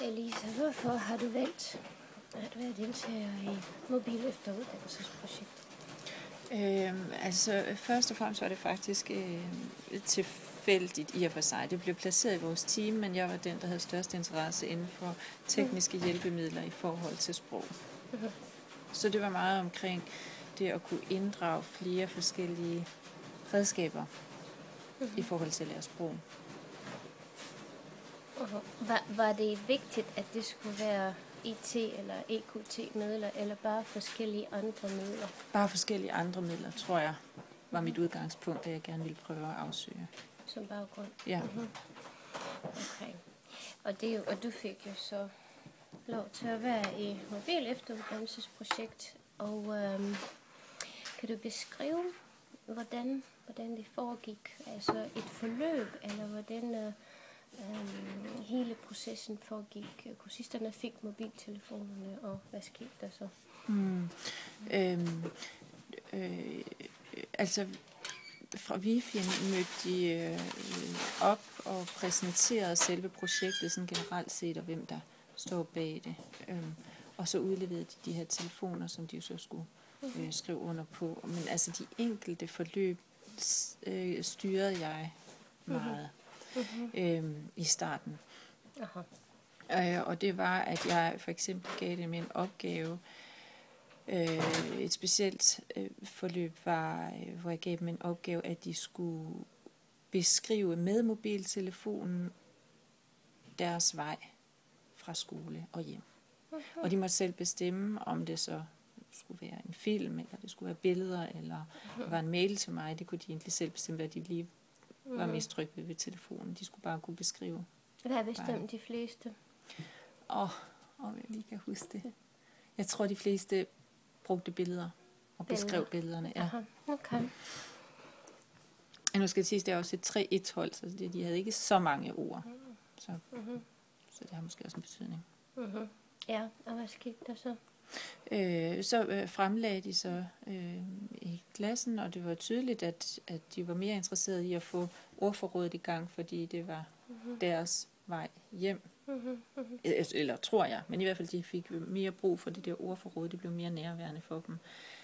Elisa, hvorfor har du valgt at være deltager i mobil efteruddannelsesprojektet? Først og fremmest var det faktisk tilfældigt i og for sig. Det blev placeret i vores team, men jeg var den, der havde størst interesse inden for tekniske hjælpemidler i forhold til sprog. Mhm. Så det var meget omkring det at kunne inddrage flere forskellige redskaber i forhold til at lære sprog. Var det vigtigt, at det skulle være IT eller EQT-midler, eller bare forskellige andre midler? Bare forskellige andre midler, tror jeg, var mit udgangspunkt, at jeg gerne ville prøve at afsøge. Som baggrund? Ja. Mm-hmm. Okay. Og du fik jo så lov til at være i mobil efteruddannelsesprojekt, og kan du beskrive, hvordan det foregik? Altså et forløb, eller hvordan hele processen foregik? Kursisterne fik mobiltelefonerne, og hvad skete der så? Fra Wifien mødte de op og præsenterede selve projektet sådan generelt set, og hvem der står bag det. Og så udleverede de her telefoner, som de jo så skulle skrive under på. Men altså de enkelte forløb styrede jeg meget i starten. Og det var, at jeg for eksempel gav dem en opgave. Et specielt forløb var, hvor jeg gav dem en opgave, at de skulle beskrive med mobiltelefonen deres vej fra skole og hjem. Og de måtte selv bestemme, om det så skulle være en film, eller det skulle være billeder, eller det var en mail til mig. Det kunne de egentlig selv bestemme, hvad de lige var mest trygge ved telefonen. De skulle bare kunne beskrive. Hvad er bestemt de fleste? Om jeg lige kan huske det. Jeg tror, de fleste brugte billeder og beskrev billederne. Ja. Okay. Og nu skal jeg sige, at det er også et 3-1-hold, så de havde ikke så mange ord. Så det har måske også en betydning. Ja, og hvad skete der så? Så fremlagde de så i klassen, og det var tydeligt, at de var mere interesserede i at få ordforrådet i gang, fordi det var deres vej hjem. Eller tror jeg, men i hvert fald de fik mere brug for det der ordforråd, det blev mere nærværende for dem.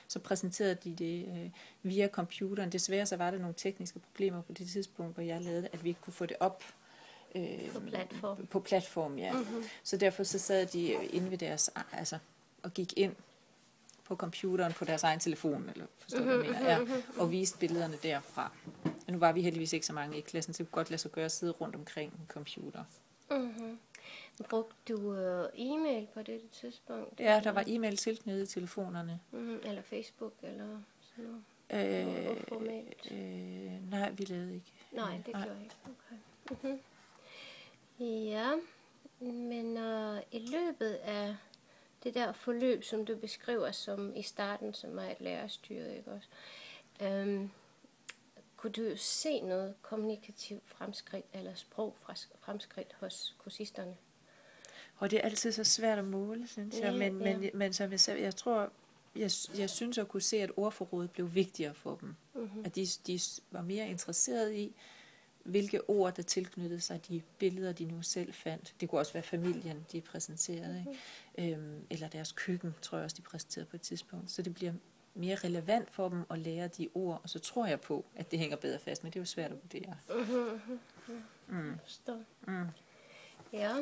Så præsenterede de det via computeren. Desværre så var der nogle tekniske problemer på det tidspunkt, hvor jeg lavede, at vi ikke kunne få det op på platform, ja. Så derfor så sad de inde ved deres, og gik ind på computeren på deres egen telefon, eller forstår du, hvad jeg mener, og viste billederne derfra. Og nu var vi heldigvis ikke så mange i klassen, så det kunne godt lade sig gøre at sidde rundt omkring en computer. Brugte du e-mail på det tidspunkt? Ja, der var e-mail tilknyttet i telefonerne. Eller Facebook, eller sådan noget? Nej, vi lavede ikke. Nej, det gjorde jeg ikke. Okay. Ja, men i løbet af det der forløb, som du beskriver som i starten, som var et lærerstyret, ikke også? Kunne du se noget kommunikativt fremskridt eller sprogfremskridt hos kursisterne? Og det er altid så svært at måle, synes jeg. Men som jeg sagde, jeg synes at kunne se, at ordforrådet blev vigtigere for dem. At de var mere interesserede i, hvilke ord, der tilknyttede sig de billeder, de nu selv fandt. Det kunne også være familien, de præsenterede. Eller deres køkken, tror jeg også, de præsenterede på et tidspunkt. Så det bliver mere relevant for dem at lære de ord, og så tror jeg på, at det hænger bedre fast, men det er jo svært at vurdere. Forstår. Ja.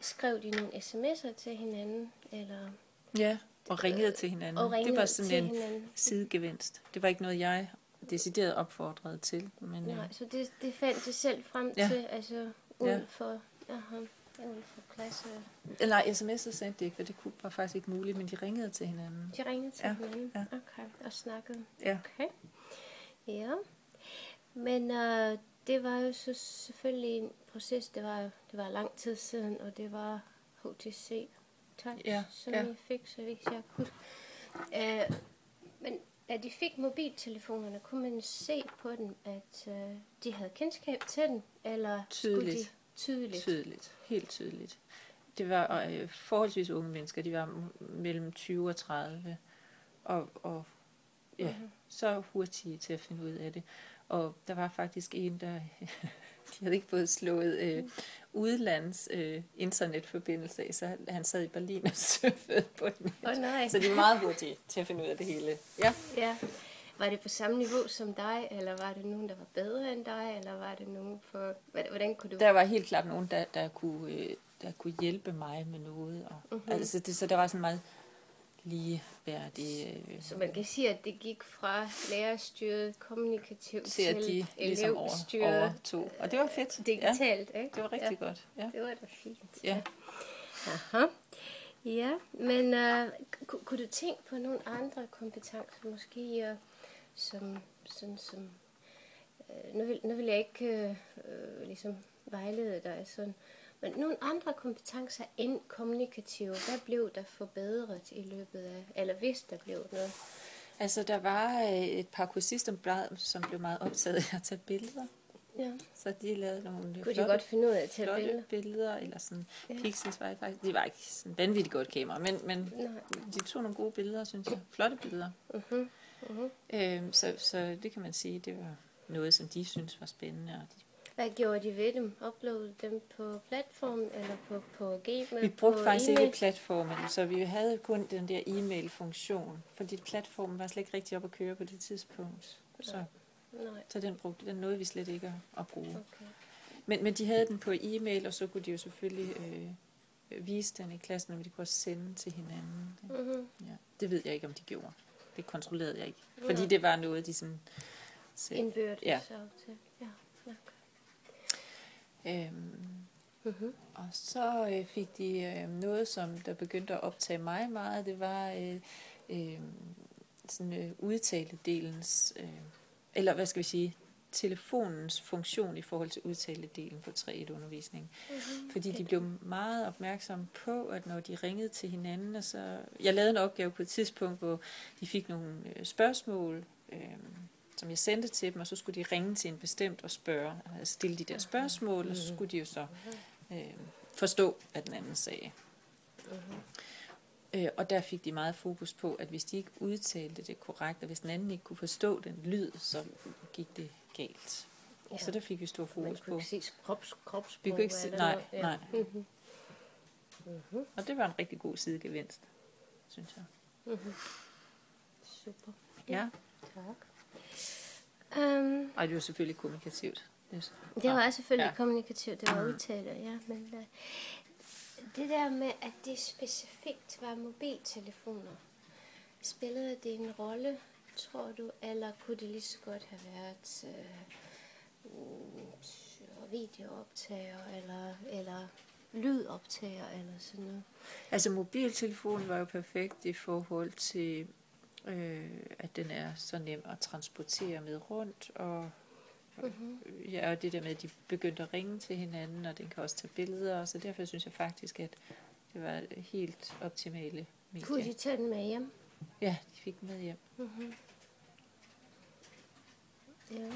Skrev de nogle sms'er til hinanden? Eller? Ja, og ringede til hinanden. Det var sådan en sidegevinst. Det var ikke noget, jeg decideret opfordrede til. Men, nej, så det fandt det selv frem til, altså uden for klasse? Nej, sms'er sendte det ikke, for det var faktisk ikke muligt, men de ringede til hinanden. De ringede til hinanden? Ja. Okay, og snakkede? Ja. Okay. Ja, men det var jo så selvfølgelig en proces, det var lang tid siden, og det var HTC Touch, som jeg fik, så vidt jeg kunne. Men da de fik mobiltelefonerne, kunne man se på dem, at de havde kendskab til den, eller tydeligt. Skulle de Tydeligt, helt tydeligt. Det var forholdsvis unge mennesker, de var mellem 20 og 30, og så hurtige til at finde ud af det. Og der var faktisk en, der de havde ikke fået slået udlands internetforbindelse af, så han sad i Berlin og surfede på den. Nej. Så de var meget hurtige til at finde ud af det hele. Ja. Ja. Var det på samme niveau som dig, eller var det nogen, der var bedre end dig, eller var det nogen for... Hvordan kunne du... Der var helt klart nogen, der kunne hjælpe mig med noget. Og, altså, så der var sådan meget ligeværdigt. Så man kan sige, at det gik fra lærerstyret kommunikativt til at de ligesom overtog. Og det var fedt. Digitalt, ja. Ikke? Det var rigtig godt. Ja. Det var da fint. Ja. Aha. Ja, men kunne du tænke på nogle andre kompetencer, måske som nu vil jeg ikke ligesom vejlede dig sådan, men nogle andre kompetencer end kommunikative, hvad blev der forbedret i løbet af, eller hvis der blev noget? Altså, der var et par kursister, som blev meget optaget af at tage billeder. Ja. Så de lavede nogle Kunne de godt finde ud af at tage billeder, eller sådan. Pixels var faktisk, de var ikke sådan vanvittigt godt kamera, men de tog nogle gode billeder, synes jeg. Flotte billeder. Så det kan man sige, det var noget, som de synes var spændende. Og hvad gjorde de ved dem? Uploadede dem på platformen eller på Gmail? Vi brugte faktisk ikke platformen, så vi havde kun den der e-mail-funktion, fordi platformen var slet ikke rigtig op at køre på det tidspunkt. Så den nåede vi slet ikke at bruge. Okay. Men de havde den på e-mail, og så kunne de jo selvfølgelig vise den i klassen, og de kunne også sende til hinanden. Ja. Det ved jeg ikke, om de gjorde. Det kontrollerede jeg ikke. Fordi det var noget, de sådan... indbørtes ja. Til. Ja. Og så fik de noget, som der begyndte at optage mig meget. Det var sådan udtaledelens, eller hvad skal vi sige, telefonens funktion i forhold til udtaledelen på 3.1-undervisning. Fordi de blev meget opmærksomme på, at når de ringede til hinanden, så jeg lavede en opgave på et tidspunkt, hvor de fik nogle spørgsmål, som jeg sendte til dem, og så skulle de ringe til en bestemt og stille de der spørgsmål, og så skulle de jo så forstå, hvad den anden sagde. Og der fik de meget fokus på, at hvis de ikke udtalte det korrekt, og hvis den anden ikke kunne forstå den lyd, så gik det galt. Ja. Så der fik vi stor fokus på. Man kunne ikke se kropssprog. Vi kunne ikke se, nej. Og det var en rigtig god sidegevinst, synes jeg. Super. Ja. Tak. Og det var selvfølgelig kommunikativt. Det var selvfølgelig kommunikativt, det var udtalt, ja. Men det der med, at det specifikt var mobiltelefoner, spillede det en rolle, tror du, eller kunne det lige så godt have været videooptager, eller lydoptager, eller sådan noget? Altså mobiltelefonen var jo perfekt i forhold til, at den er så nem at transportere med rundt, og ja, og det der med, at de begyndte at ringe til hinanden, og den kan også tage billeder, så derfor synes jeg faktisk, at det var helt optimale medier. Kunne de tage den med hjem? Ja, de fik den med hjem. Ja.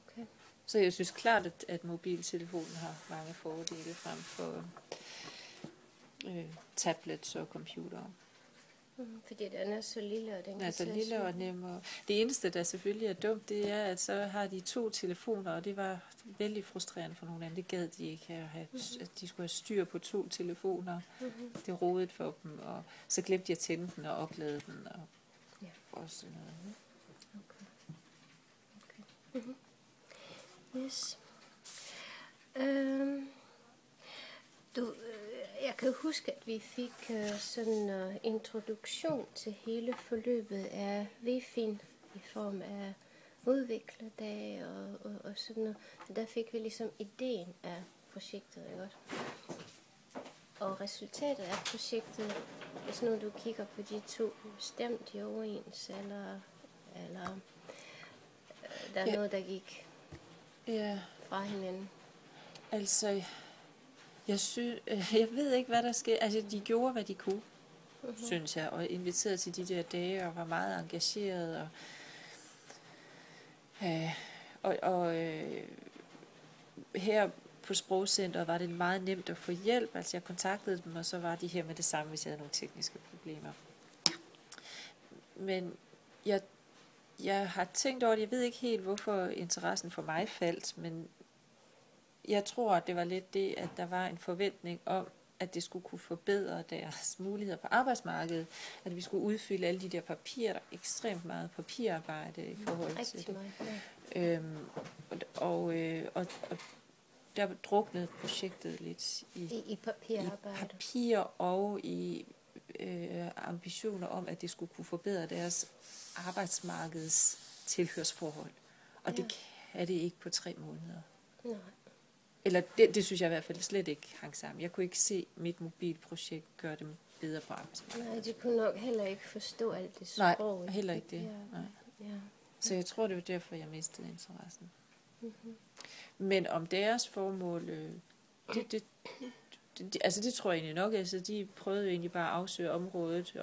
Okay. Så jeg synes klart, at mobiltelefonen har mange fordele frem for tablets og computere. Fordi den er så lille, og den kan så lille og nem. Og det eneste, der selvfølgelig er dumt, det er, at så har de 2 telefoner, og det var vældig frustrerende for nogle af dem. Det gad de ikke have, at de skulle have styr på 2 telefoner. Det rodede for dem, og så glemte de at tænde den og oplade den, og sådan noget. Okay. Yes. Jeg kan huske, at vi fik sådan en introduktion til hele forløbet af VFIN i form af udviklerdag og sådan noget. Der fik vi ligesom ideen af projektet, ikke også? Og resultatet af projektet, hvis nu du kigger på de 2, stemt de overens, eller der er noget, der gik fra hinanden? Altså, jeg ved ikke, hvad der sker. Altså, de gjorde, hvad de kunne, synes jeg, og inviterede til de der dage, og var meget engageret. Og her på Sprogcentret var det meget nemt at få hjælp. Altså, jeg kontaktede dem, og så var de her med det samme, hvis jeg havde nogle tekniske problemer. Men jeg har tænkt over det. Jeg ved ikke helt, hvorfor interessen for mig faldt, men jeg tror, at det var lidt det, at der var en forventning om, at det skulle kunne forbedre deres muligheder på arbejdsmarkedet, at vi skulle udfylde alle de der papirer, der er ekstremt meget papirarbejde i forhold til det. Og der druknede projektet lidt I papirarbejde. I papir og i ambitioner om, at det skulle kunne forbedre deres arbejdsmarkedets tilhørsforhold. Og det kan det ikke på 3 måneder. Nej. Eller det synes jeg i hvert fald slet ikke hang sammen. Jeg kunne ikke se mit mobilprojekt gøre dem bedre på arbejdsmarkedet. Nej, de kunne nok heller ikke forstå alt det sprog. Nej, heller ikke det. Ja. Nej. Ja. Så jeg tror, det var derfor, jeg mistede interessen. Mm-hmm. Men om deres formål, det tror jeg egentlig nok. Altså, de prøvede jo egentlig bare at afsøge området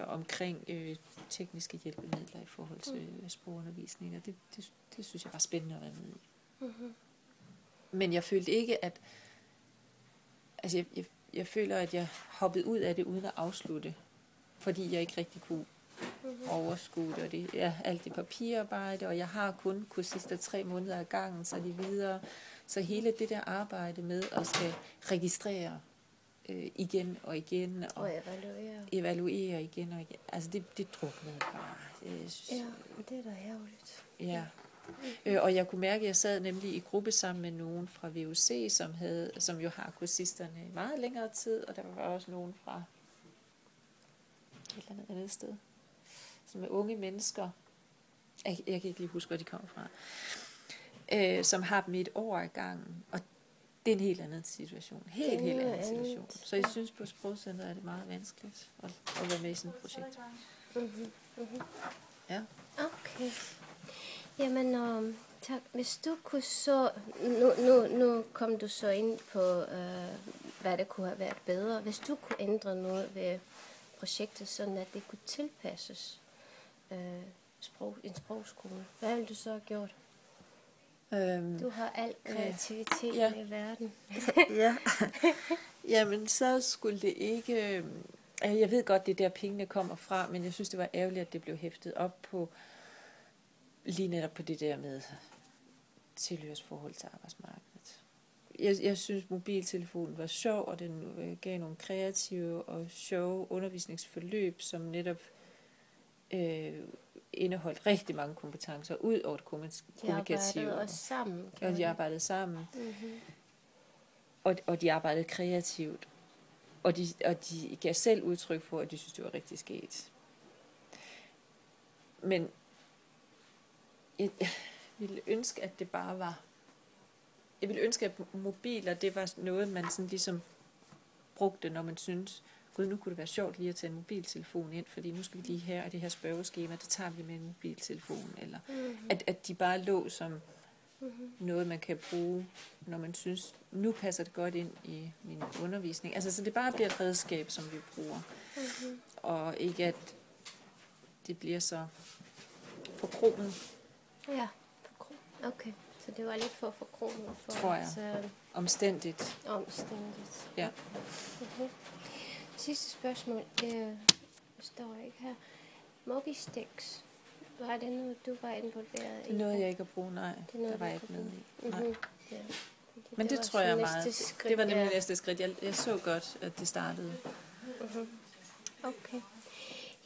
omkring tekniske hjælpemidler i forhold til sprogundervisning. Og det synes jeg var spændende at være med i. Mm-hmm. Men jeg følte ikke, at... Altså, jeg føler, at jeg hoppede ud af det uden at afslutte. Fordi jeg ikke rigtig kunne overskue det. Og det alt det papirarbejde, og jeg har kun kursister 3 måneder ad gangen, så de videre. Så hele det der arbejde med at skal registrere igen og igen. Og evaluere igen og igen. Altså, det druknede bare. Ja, det er da ærgerligt. Ja. Og jeg kunne mærke, at jeg sad nemlig i gruppe sammen med nogen fra VUC, som jo har kursisterne i meget længere tid, og der var også nogen fra et eller andet sted, som er unge mennesker. Jeg kan ikke lige huske, hvor de kommer fra. Som har dem i 1 år ad gangen, og det er en helt anden situation. Helt anden situation. Så jeg synes, på sprogcenteret er det meget vanskeligt at være med i sådan et projekt. Mm-hmm. Mm-hmm. Ja. Okay. Jamen, tak. Hvis du kunne så... Nu kom du så ind på, hvad det kunne have været bedre. Hvis du kunne ændre noget ved projektet, sådan at det kunne tilpasses en sprogskole, hvad ville du så have gjort? Du har al kreativitet i verden. Ja. Jamen, så skulle det ikke... Jeg ved godt, det er der pengene kommer fra, men jeg synes, det var ærgerligt, at det blev hæftet op på lige netop på det der med tilhørsforhold til arbejdsmarkedet. Jeg synes, mobiltelefonen var sjov, og den gav nogle kreative og sjove undervisningsforløb, som netop indeholdt rigtig mange kompetencer ud over det kommunikative. De arbejdede også sammen. Og de arbejdede sammen. Mm-hmm. Og de arbejdede kreativt. Og de gav selv udtryk for, at de synes, det var rigtig sket. Men jeg ville ønske, at det bare var... Jeg ville ønske, at mobiler, det var noget, man sådan ligesom brugte, når man synes, gud, nu kunne det være sjovt lige at tage en mobiltelefon ind, fordi nu skal vi lige her, og det her spørgeskema, det tager vi med en mobiltelefon. Eller at de bare lå som noget, man kan bruge, når man synes, nu passer det godt ind i min undervisning. Altså, så det bare bliver et redskab, som vi bruger. Mm-hmm. Og ikke, at det bliver så forkromet. Ja, okay. Så det var lidt for forkromet for... Tror jeg. Så omstændigt. Ja. Mm-hmm. Sidste spørgsmål. Står ikke her. Mobisticks. Var det noget, du var involveret i? Det nåede jeg ikke at bruge, nej. Det var jeg ikke med i. Nej. Mm-hmm. Ja. Men det tror jeg meget. Det var nemlig næste skridt. Jeg så godt, at det startede. Mm-hmm. Okay.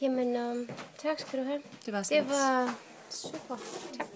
Jamen, tak skal du have. Det var super. Tak.